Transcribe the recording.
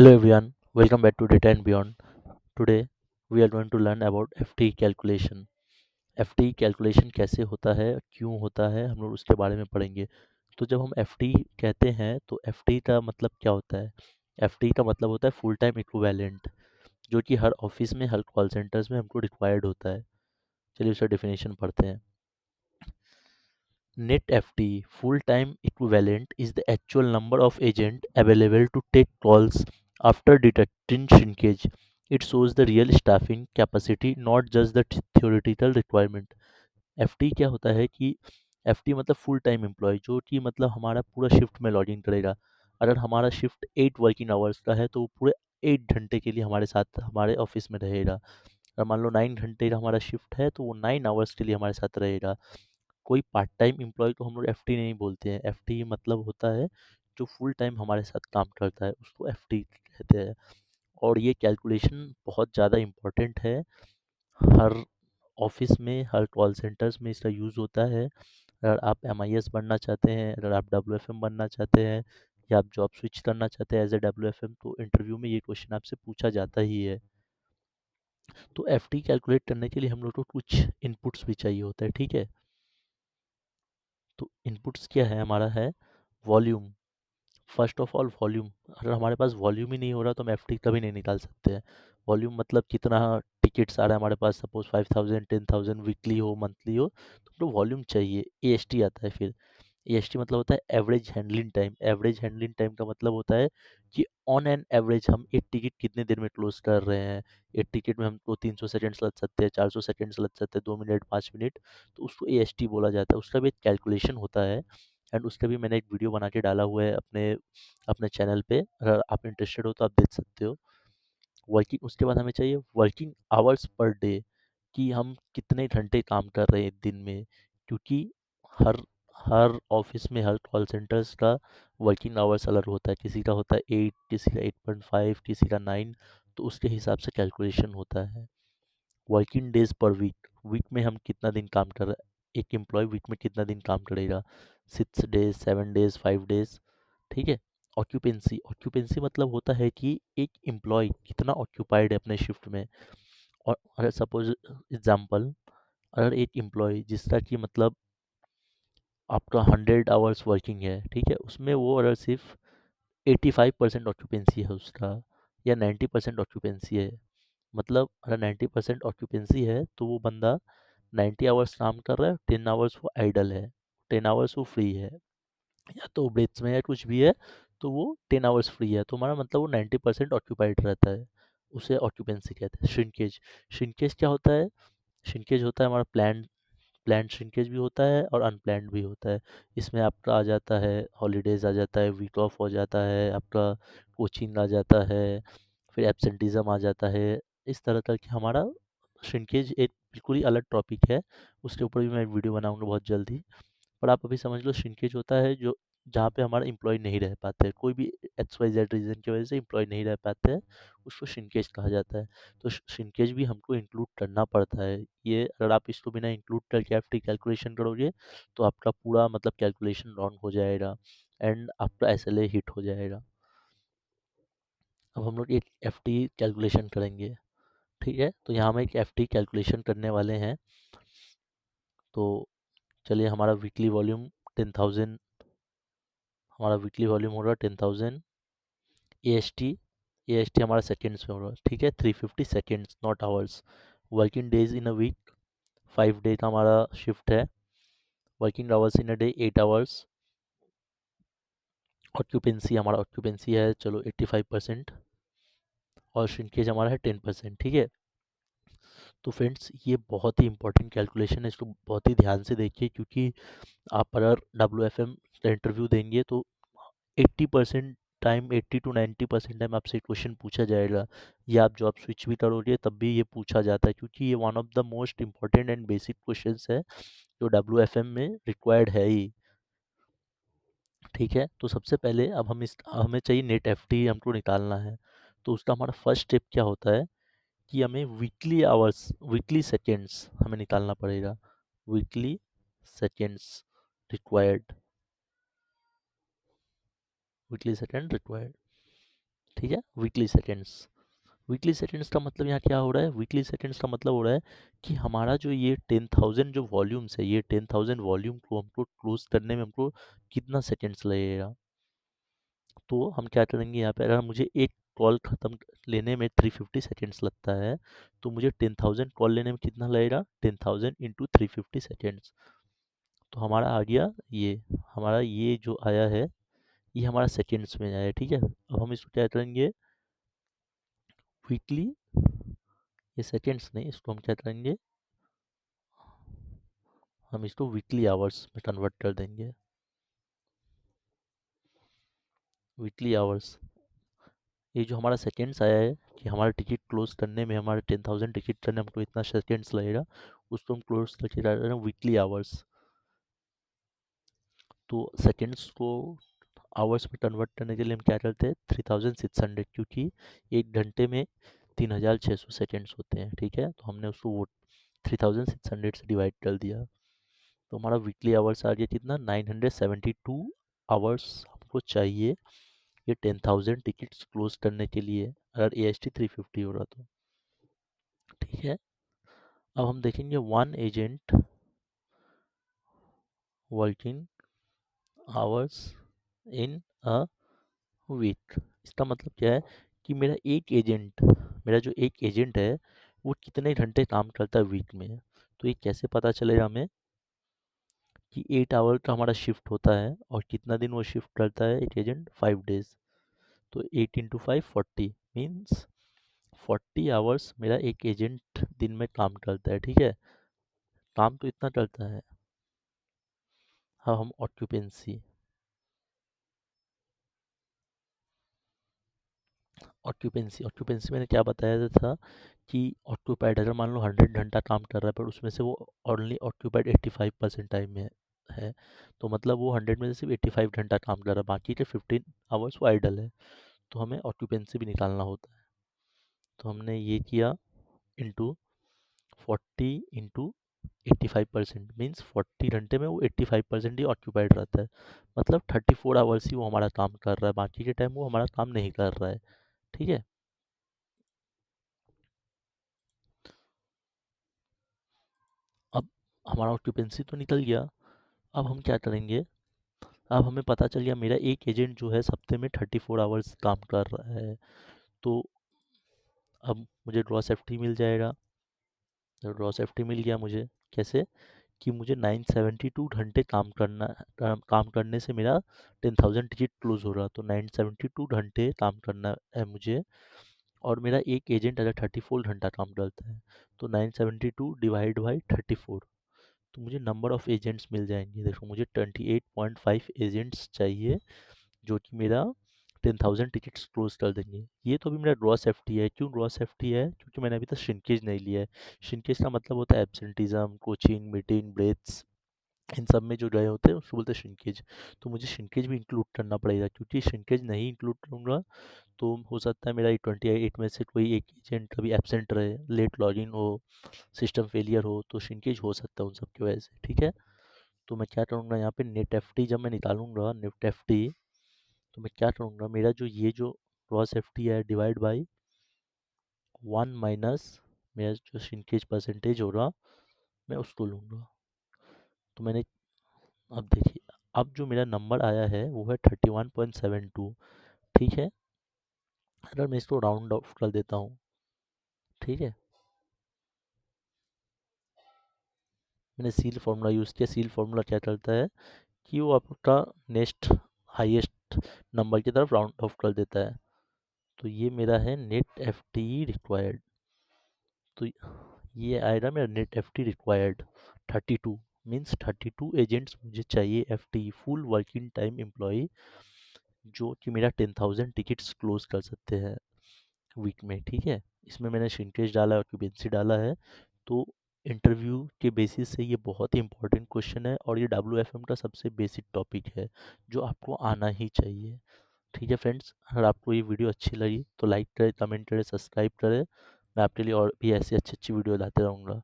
Hello everyone, welcome back to Data and Beyond. Today we are going to learn about FT calculation. FT calculation कैसे होता है, क्यों होता है, हम लोग उसके बारे में पढ़ेंगे। तो जब हम FT कहते हैं तो FT का मतलब क्या होता है? FT का मतलब होता है फुल टाइम इक्विवेलेंट, जो कि हर ऑफिस में, हर कॉल सेंटर्स में हमको रिक्वायर्ड होता है। चलिए उसका डेफिनेशन पढ़ते हैं। Net FT, full-time equivalent, is the actual number of agents available to take calls after detecting shrinkage. It shows the real staffing capacity, not just the theoretical requirement. FT क्या होता है कि FT मतलब full time employ, जो कि मतलब हमारा पूरा शिफ्ट में लॉगिन करेगा। अगर हमारा शिफ्ट 8 वर्किंग आवर्स का है तो वो पूरे 8 घंटे के लिए हमारे साथ हमारे ऑफिस में रहेगा। और मान लो 9 घंटे का हमारा शिफ्ट है तो वो 9 आवर्स के लिए हमारे साथ रहेगा। कोई पार्ट टाइम एम्प्लॉय को हम लोग एफटी नहीं बोलते हैं। एफटी मतलब होता है जो फुल टाइम हमारे साथ काम करता है, उसको एफटी कहते हैं। और ये कैलकुलेशन बहुत ज़्यादा इम्पोर्टेंट है। हर ऑफिस में, हर कॉल सेंटर्स में इसका यूज़ होता है। अगर आप एमआईएस बनना चाहते हैं, अगर आप डब्ल्यूएफएम बनना चाहते हैं, या आप जॉब स्विच करना चाहते हैं एज ए डब्ल्यूएफएम, तो इंटरव्यू में ये क्वेश्चन आपसे पूछा जाता ही है। तो एफटी कैलकुलेट करने के लिए हम लोग को कुछ इनपुट्स भी चाहिए होता है, ठीक है। तो इनपुट्स क्या है, हमारा है volume. First of all volume, अगर हमारे पास वॉल्यूम ही नहीं हो रहा तो हम एफ टी कभी नहीं निकाल सकते हैं। वॉल्यूम मतलब कितना टिकट्स आ रहा है हमारे पास, सपोज 5,000, 10,000 वीकली हो, मंथली हो, तो हमको वॉल्यूम चाहिए। ए एस टी आता है फिर। ए एस टी मतलब होता है average handling time. Average handling time का मतलब होता है कि ऑन एन एवरेज हम एक टिकट कितने देर में क्लोज कर रहे हैं। एक टिकट में हमको 300 सेकेंड्स लग सकते हैं, 400 सेकेंड्स लग सकते हैं, 2 मिनट, 5 मिनट। तो उसको ए एस टी बोला जाता है। उसका भी एक कैलकुलेशन होता है, एंड उसका भी मैंने एक वीडियो बना के डाला हुआ है अपने अपने चैनल पे। अगर आप इंटरेस्टेड हो तो आप देख सकते हो। वर्किंग, उसके बाद हमें चाहिए वर्किंग आवर्स पर डे, कि हम कितने घंटे काम कर रहे हैं दिन में। क्योंकि हर हर ऑफिस में, हर कॉल सेंटर्स का वर्किंग आवर्स अलग होता है। किसी का होता है 8, किसी का 8.5, किसी का 9। तो उसके हिसाब से कैलकुलेशन होता है। Working days per week, week में हम कितना दिन काम कर रहे हैं, एक एम्प्लॉय वीक में कितना दिन काम करेगा, 6 डेज, 7 डेज, 5 डेज, ठीक है। ऑक्यूपेंसी, ऑक्यूपेंसी मतलब होता है कि एक एम्प्लॉय कितना ऑक्यूपाइड है अपने शिफ्ट में। और अगर सपोज एग्जांपल, अगर एक एम्प्लॉय जिसका कि मतलब आपका 100 आवर्स वर्किंग है, ठीक है, उसमें वो अगर सिर्फ 85% ऑक्यूपेंसी है उसका, या 90% ऑक्यूपेंसी है, मतलब अगर 90% ऑक्यूपेंसी है तो वो बंदा 90 आवर्स काम कर रहा है, 10 आवर्स वो आइडल है, 10 आवर्स वो फ्री है, या तो ब्रेक्स में है, कुछ भी है, तो वो 10 आवर्स फ्री है। तो हमारा मतलब वो 90% ऑक्यूपाइड रहता है। उसे ऑक्यूपेंसी कहते हैं। श्रिंकेज, श्रिंकेज क्या होता है? श्रिंकेज होता है हमारा प्लान श्रिंकेज भी होता है और अनप्लान्ड भी होता है। इसमें आपका आ जाता है हॉलीडेज, आ जाता है वीक ऑफ, हो जाता है आपका कोचिंग, आ जाता है फिर एब्सेंटिज्म आ जाता है। इस तरह का कि हमारा श्रिंकेज एक बिल्कुल ही अलग टॉपिक है। उसके ऊपर भी मैं वीडियो बनाऊंगा बहुत जल्दी। पर आप अभी समझ लो श्रिंकेज होता है जो जहाँ पे हमारा एम्प्लॉय नहीं रह पाते हैं, कोई भी एक्स वाई जेड रीज़न की वजह से एम्प्लॉय नहीं रह पाते हैं, उसको श्रिंकेज कहा जाता है। तो श्रिंकेज भी हमको इंक्लूड करना पड़ता है। ये अगर आप इसको बिना इंक्लूड करके एफटी कैलकुलेशन करोगे तो आपका पूरा मतलब कैलकुलेशन रॉन्ग हो जाएगा, एंड आपका एसएलए हिट हो जाएगा। अब हम लोग एक एफटी कैलकुलेशन करेंगे, ठीक है। तो यहाँ हम एक एफटी कैलकुलेशन करने वाले हैं। तो चलिए, हमारा वीकली वॉल्यूम 10,000, हमारा वीकली वॉल्यूम हो रहा है 10,000। A S T, A S T हमारा सेकेंड्स में हो रहा है, ठीक है, 350 seconds, not hours. Working days in a week, 5 day का हमारा शिफ्ट है। Working hours in a day 8 hours. Occupancy, हमारा ऑक्यूपेंसी है चलो 85%, और श्रिंकेज हमारा है 10%, ठीक है। तो फ्रेंड्स, ये बहुत ही इंपॉर्टेंट कैलकुलेशन है, इसको बहुत ही ध्यान से देखिए, क्योंकि आप अगर डब्ल्यू एफ एम का इंटरव्यू देंगे तो 80% टाइम, 80 to 90% टाइम आपसे क्वेश्चन पूछा जाएगा। या आप जॉब स्विच भी करोगे तब भी ये पूछा जाता है, क्योंकि ये one of the most important and basic questions है जो डब्ल्यू एफ एम में रिक्वायर्ड है ही, ठीक है। तो सबसे पहले अब हमें चाहिए नेट एफ टी हमको निकालना है। तो उसका हमारा फर्स्ट स्टेप क्या होता है कि हमें वीकली आवर्स, वीकली सेकेंड्स हमें निकालना पड़ेगा। Weekly seconds required, weekly second required, ठीक है, वीकली सेटेंड्स। वीकली सेटेंड्स का मतलब यहाँ क्या हो रहा है, वीकली सेटेंड्स का मतलब हो रहा है कि हमारा जो ये 10,000 जो वॉल्यूम्स है, ये 10,000 वॉल्यूम को हमको क्लोज करने में हमको कितना सेकेंड्स लगेगा। तो हम क्या करेंगे यहाँ पे, अगर मुझे एक कॉल ख़त्म लेने में 350 सेकेंड्स लगता है, तो मुझे 10,000 कॉल लेने में कितना लगेगा, 10,000 इंटू 350 सेकेंड्स। तो हमारा आ गया ये, हमारा ये जो आया है ये हमारा सेकेंड्स में आया है। ठीक है, अब हम इसको क्या करेंगे, वीकली, ये सेकेंड्स नहीं, इसको हम क्या करेंगे, हम इसको वीकली आवर्स में कन्वर्ट कर देंगे। वीकली आवर्स, ये जो हमारा सेकेंड्स आया है कि हमारा टिकट क्लोज करने में, हमारे 10,000 टिकट करने में हमको इतना सेकेंड्स लगेगा, उसको हम क्लोज करके डाल रहे हैं वीकली आवर्स। तो सेकेंड्स को आवर्स में कन्वर्ट करने के लिए हम क्या करते हैं, 3,600, क्योंकि एक घंटे में 3,600 सेकेंड्स होते हैं। ठीक है, तो हमने उसको वो 3,600 से डिवाइड कर दिया, तो हमारा वीकली आवर्स आ गया कितना, 972 आवर्स हमको चाहिए ये 10,000 टिकट्स क्लोज करने के लिए, अगर AST 350 हो रहा तो। ठीक है, अब हम देखेंगे one agent working hours in a week. इसका मतलब क्या है कि मेरा एक एजेंट, मेरा जो एक एजेंट है वो कितने घंटे काम करता है वीक में। तो ये कैसे पता चलेगा हमें कि 8 आवर का हमारा शिफ्ट होता है, और कितना दिन वो शिफ्ट करता है एक एजेंट, 5 डेज। तो 8 × 5 40 मीन्स 40 आवर्स मेरा एक एजेंट दिन में काम करता है। ठीक है, काम तो इतना करता है। हाँ, हम ऑक्यूपेंसी, ऑक्यूपेंसी ऑक्यूपेंसी मैंने क्या बताया था कि ऑक्यूपाइड, अगर मान लो 100 घंटा काम कर रहा है पर उसमें से वो ओनली ऑक्यूपाइड 85% टाइम में है, तो मतलब वो 100 में से सिर्फ 85 घंटा काम कर रहा है, बाकी के 15 आवर्स वो आइडल है। तो हमें ऑक्यूपेंसी भी निकालना होता है। तो हमने ये किया, इंटू 40 × 85% मीन्स 40 घंटे में वो 85% ही ऑक्यूपाइड रहता है, मतलब 34 आवर्स ही वो हमारा काम कर रहा है, बाकी के टाइम वो हमारा काम नहीं कर रहा है। ठीक है, अब हमारा ऑक्यूपेंसी तो निकल गया। अब हम क्या करेंगे, अब हमें पता चल गया मेरा एक एजेंट जो है हफ्ते में 34 आवर्स काम कर रहा है। तो अब मुझे ड्रॉ सेफ्टी मिल जाएगा। तो ड्रॉ सेफ्टी मिल गया मुझे कैसे, कि मुझे 972 घंटे काम करने से मेरा 10,000 टिकट क्लोज हो रहा, तो 972 घंटे काम करना है मुझे। और मेरा एक एजेंट अगर 34 घंटा काम करता है, तो 972 डिवाइड बाई 34, तो मुझे नंबर ऑफ एजेंट्स मिल जाएंगे। देखो मुझे 28.5 एजेंट्स चाहिए जो कि मेरा 10,000 टिकट्स क्लोज कर देंगे। ये तो अभी मेरा ग्रॉस एफटी है। क्यों ग्रॉस एफटी है, क्योंकि मैंने अभी तक श्रिंकेज नहीं लिया है। श्रिंकेज का मतलब होता है एब्सेंटिज्म, कोचिंग, मीटिंग, ब्रेथ्स, इन सब में जो गए होते हैं उसको बोलते हैं श्रिंकेज। तो मुझे श्रिंकेज भी इंक्लूड करना पड़ेगा, क्योंकि श्रिंकेज नहीं इंक्लूड करूँगा तो हो सकता है मेरा 28 में से कोई एक एजेंट कभी एबसेंट रहे, लेट लॉगिन हो, सिस्टम फेलियर हो, तो श्रिंकेज हो सकता है उन सब की वजह से। ठीक है, तो मैं क्या करूँगा यहाँ पे, नेट एफ टी जब मैं निकालूंगा, नेट एफ टी, तो मैं क्या करूँगा, मेरा जो ये जो क्रॉस एफ टी है डिवाइड बाई 1 माइनस मेरा जो श्रिंकेज परसेंटेज होगा, मैं उसको लूँगा। तो मैंने, अब देखिए, अब जो मेरा नंबर आया है वो है 31.72। ठीक है, अगर मैं इसको राउंड ऑफ कर देता हूँ, ठीक है, मैंने सील फार्मूला यूज़ किया। सील फार्मूला क्या करता है कि वो आपका नेक्स्ट हाईएस्ट नंबर की तरफ राउंड ऑफ कर देता है। तो ये मेरा है नेट एफ टी रिक्वायर्ड। तो ये आएगा मेरा net F T required 32, means 32 agents मुझे चाहिए, F T full working time employ, जो कि मेरा 10,000 टिकट्स क्लोज कर सकते हैं वीक में। ठीक है, इसमें मैंने श्रिंकेज डाला है, ऑक्यूपेंसी डाला है। तो इंटरव्यू के बेसिस से ये बहुत ही इंपॉर्टेंट क्वेश्चन है, और ये WFM का सबसे बेसिक टॉपिक है जो आपको आना ही चाहिए। ठीक है फ्रेंड्स, अगर आपको ये वीडियो अच्छी लगी तो लाइक करें, कमेंट करें, सब्सक्राइब करें। मैं आपके लिए और भी ऐसी अच्छी अच्छी वीडियो लाते रहूँगा।